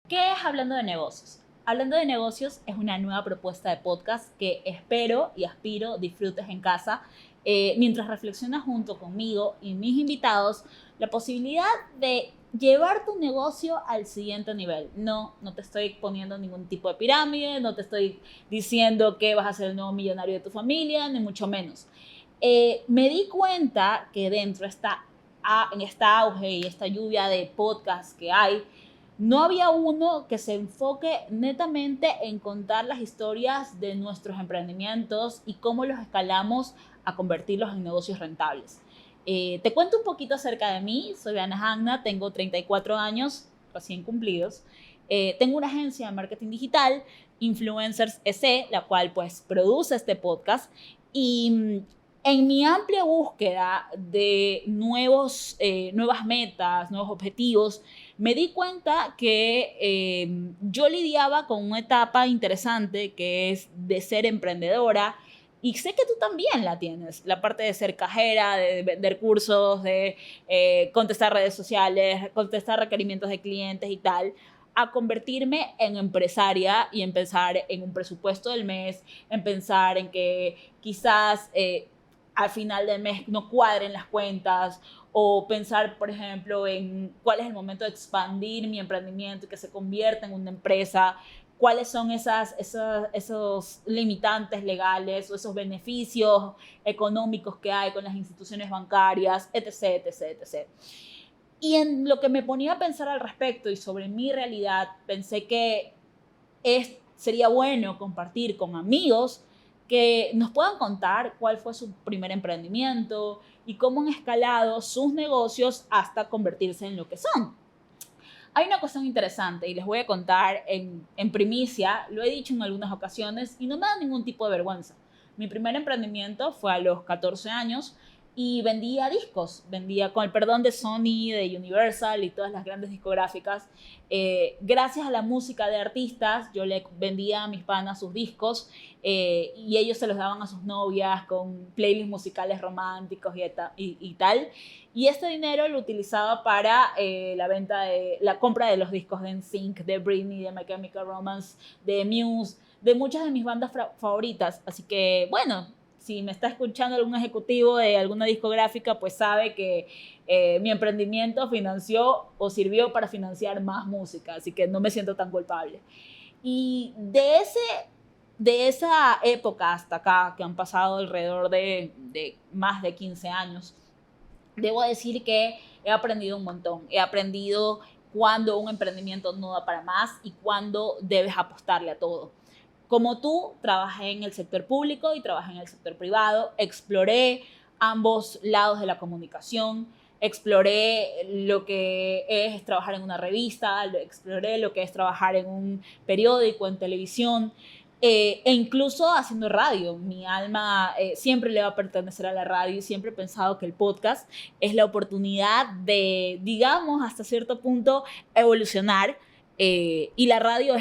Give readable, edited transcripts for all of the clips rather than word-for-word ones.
¿Qué es Hablando de Negocios? Hablando de Negocios es una nueva propuesta de podcast que espero y aspiro disfrutes en casa mientras reflexionas junto conmigo y mis invitados la posibilidad de llevar tu negocio al siguiente nivel. No te estoy poniendo ningún tipo de pirámide, no te estoy diciendo que vas a ser el nuevo millonario de tu familia, ni mucho menos. Me di cuenta que en esta auge y esta lluvia de podcasts que hay, no había uno que se enfoque netamente en contar las historias de nuestros emprendimientos y cómo los escalamos a convertirlos en negocios rentables. Te cuento un poquito acerca de mí. Soy Ana Hanna, tengo 34 años recién cumplidos. Tengo una agencia de marketing digital, Influencers EC, la cual pues produce este podcast. Y en mi amplia búsqueda de nuevas metas, nuevos objetivos, me di cuenta que yo lidiaba con una etapa interesante que es de ser emprendedora, y sé que tú también la tienes, la parte de ser cajera, de vender cursos, de contestar redes sociales, contestar requerimientos de clientes y tal, a convertirme en empresaria y en pensar en un presupuesto del mes, en pensar en que quizás al final del mes no cuadren las cuentas, o pensar, por ejemplo, en cuál es el momento de expandir mi emprendimiento y que se convierta en una empresa, cuáles son esos limitantes legales o esos beneficios económicos que hay con las instituciones bancarias, etc., etc., etc. Y en lo que me ponía a pensar al respecto y sobre mi realidad, pensé que sería bueno compartir con amigos que nos puedan contar cuál fue su primer emprendimiento y cómo han escalado sus negocios hasta convertirse en lo que son. Hay una cuestión interesante y les voy a contar en primicia, lo he dicho en algunas ocasiones y no me da ningún tipo de vergüenza. Mi primer emprendimiento fue a los 14 años y vendía discos, vendía con el perdón de Sony, de Universal y todas las grandes discográficas. Gracias a la música de artistas, yo le vendía a mis panas sus discos y ellos se los daban a sus novias con playlists musicales románticos y tal. Y este dinero lo utilizaba para la compra de los discos de NSYNC, de Britney, de My Chemical Romance, de Muse, de muchas de mis bandas favoritas. Así que, bueno, si me está escuchando algún ejecutivo de alguna discográfica, pues sabe que mi emprendimiento financió o sirvió para financiar más música, así que no me siento tan culpable. Y de esa época hasta acá, que han pasado alrededor de más de 15 años, debo decir que he aprendido un montón. He aprendido cuándo un emprendimiento no da para más y cuándo debes apostarle a todo. Como tú, trabajé en el sector público y trabajé en el sector privado, exploré ambos lados de la comunicación, exploré lo que es trabajar en una revista, exploré lo que es trabajar en un periódico, en televisión, e incluso haciendo radio. Mi alma siempre le va a pertenecer a la radio y siempre he pensado que el podcast es la oportunidad de, digamos, hasta cierto punto evolucionar. Y la radio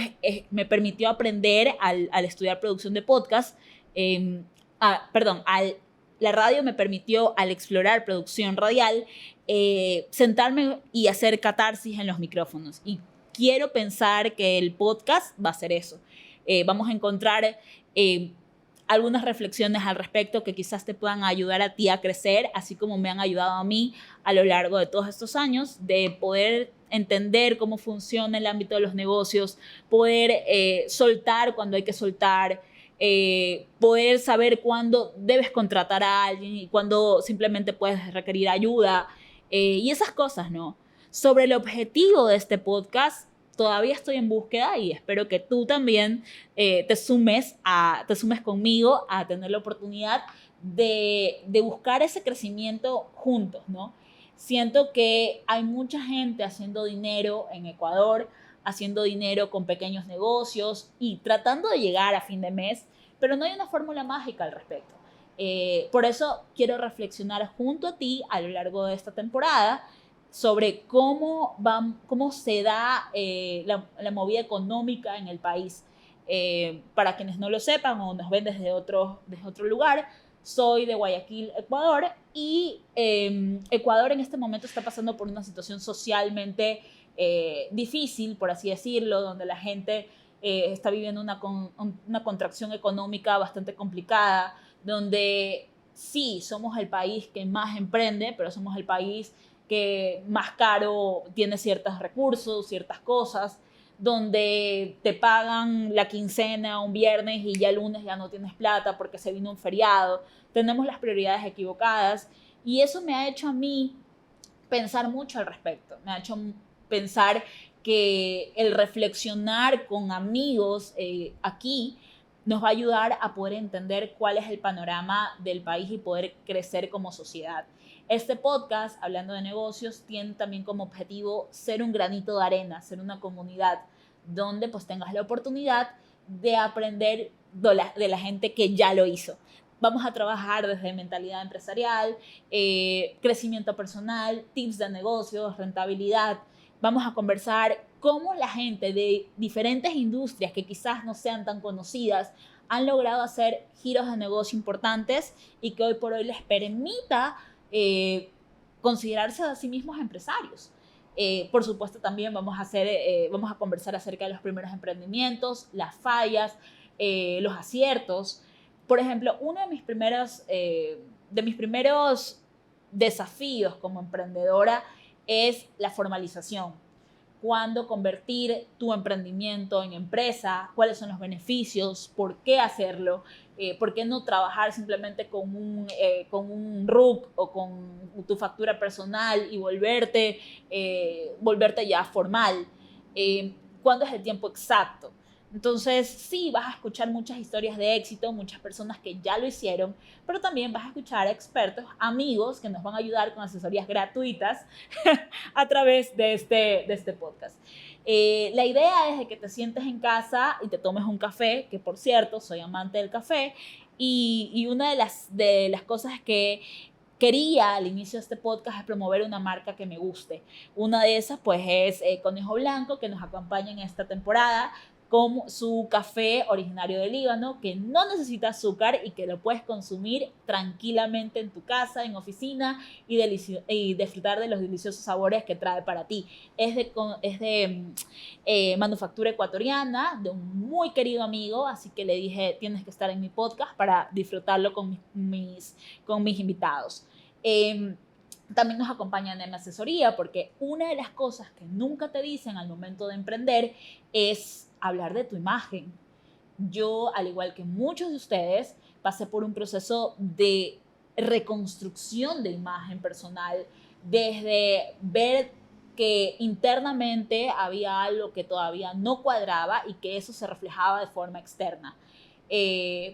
me permitió aprender al estudiar producción de podcast, perdón, la radio me permitió al explorar producción radial, sentarme y hacer catarsis en los micrófonos. Y quiero pensar que el podcast va a ser eso. Vamos a encontrar algunas reflexiones al respecto que quizás te puedan ayudar a ti a crecer, así como me han ayudado a mí a lo largo de todos estos años, de poder entender cómo funciona el ámbito de los negocios, poder soltar cuando hay que soltar, poder saber cuándo debes contratar a alguien y cuándo simplemente puedes requerir ayuda, y esas cosas, ¿no? Sobre el objetivo de este podcast, todavía estoy en búsqueda y espero que tú también te sumes conmigo a tener la oportunidad de buscar ese crecimiento juntos, ¿no? Siento que hay mucha gente haciendo dinero en Ecuador, haciendo dinero con pequeños negocios y tratando de llegar a fin de mes, pero no hay una fórmula mágica al respecto. Por eso quiero reflexionar junto a ti a lo largo de esta temporada sobre cómo se da la movida económica en el país. Para quienes no lo sepan o nos ven desde otro lugar, Soy de Guayaquil, Ecuador, y Ecuador en este momento está pasando por una situación socialmente difícil, por así decirlo, donde la gente está viviendo una contracción económica bastante complicada, donde sí, somos el país que más emprende, pero somos el país que más caro tiene ciertos recursos, ciertas cosas, donde te pagan la quincena un viernes y ya el lunes ya no tienes plata porque se vino un feriado. Tenemos las prioridades equivocadas y eso me ha hecho a mí pensar mucho al respecto. Me ha hecho pensar que el reflexionar con amigos aquí nos va a ayudar a poder entender cuál es el panorama del país y poder crecer como sociedad. Este podcast, Hablando de Negocios, tiene también como objetivo ser un granito de arena, ser una comunidad donde pues tengas la oportunidad de aprender de la gente que ya lo hizo. Vamos a trabajar desde mentalidad empresarial, crecimiento personal, tips de negocios, rentabilidad. Vamos a conversar cómo la gente de diferentes industrias que quizás no sean tan conocidas han logrado hacer giros de negocio importantes y que hoy por hoy les permita considerarse a sí mismos empresarios. Por supuesto, también vamos a conversar acerca de los primeros emprendimientos, las fallas, los aciertos. Por ejemplo, uno de mis primeros desafíos como emprendedora es la formalización. Cuándo convertir tu emprendimiento en empresa, cuáles son los beneficios, por qué hacerlo, por qué no trabajar simplemente con un RUC o con tu factura personal y volverte ya formal. ¿Cuándo es el tiempo exacto? Entonces, sí, vas a escuchar muchas historias de éxito, muchas personas que ya lo hicieron, pero también vas a escuchar expertos, amigos que nos van a ayudar con asesorías gratuitas a través de este podcast. La idea es de que te sientes en casa y te tomes un café, que por cierto, soy amante del café, y una de las cosas que quería al inicio de este podcast es promover una marca que me guste. Una de esas pues es Conejo Blanco, que nos acompaña en esta temporada con su café originario del Líbano, que no necesita azúcar y que lo puedes consumir tranquilamente en tu casa, en oficina y disfrutar de los deliciosos sabores que trae para ti. Es de manufactura ecuatoriana, de un muy querido amigo, así que le dije, tienes que estar en mi podcast para disfrutarlo con mis invitados. También nos acompaña en asesoría, porque una de las cosas que nunca te dicen al momento de emprender es hablar de tu imagen. Yo, al igual que muchos de ustedes, pasé por un proceso de reconstrucción de imagen personal, desde ver que internamente había algo que todavía no cuadraba y que eso se reflejaba de forma externa.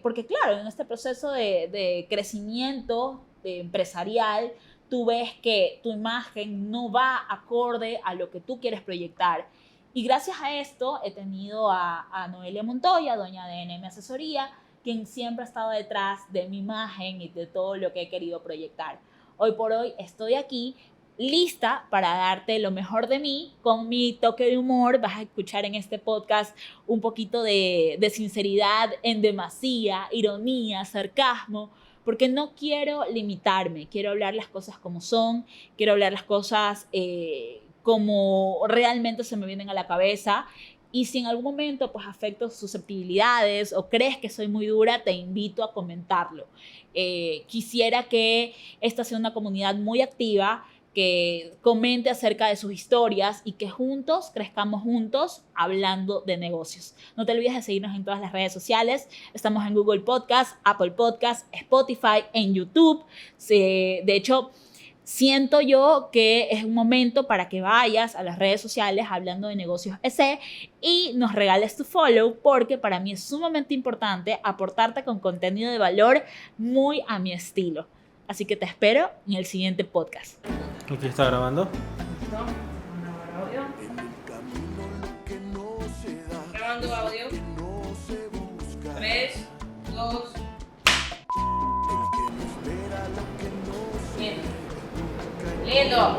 Porque claro, en este proceso de crecimiento empresarial, tú ves que tu imagen no va acorde a lo que tú quieres proyectar. Y gracias a esto he tenido a Noelia Montoya, doña de NM Asesoría, quien siempre ha estado detrás de mi imagen y de todo lo que he querido proyectar. Hoy por hoy estoy aquí lista para darte lo mejor de mí con mi toque de humor. Vas a escuchar en este podcast un poquito de sinceridad en demasía, ironía, sarcasmo, porque no quiero limitarme, quiero hablar las cosas como son, quiero hablar las cosas como realmente se me vienen a la cabeza. Y si en algún momento pues afecto susceptibilidades o crees que soy muy dura, te invito a comentarlo. Quisiera que esta sea una comunidad muy activa, que comente acerca de sus historias y que juntos crezcamos juntos hablando de negocios. No te olvides de seguirnos en todas las redes sociales. Estamos en Google Podcast, Apple Podcast, Spotify, en YouTube. De hecho, siento yo que es un momento para que vayas a las redes sociales Hablando de Negocios EC y nos regales tu follow, porque para mí es sumamente importante aportarte con contenido de valor muy a mi estilo. Así que te espero en el siguiente podcast. ¿Aquí está grabando? ¿Listo? Audio. Grabando audio. 3, 2. Bien. Lindo.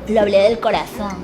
Lo hablé del corazón.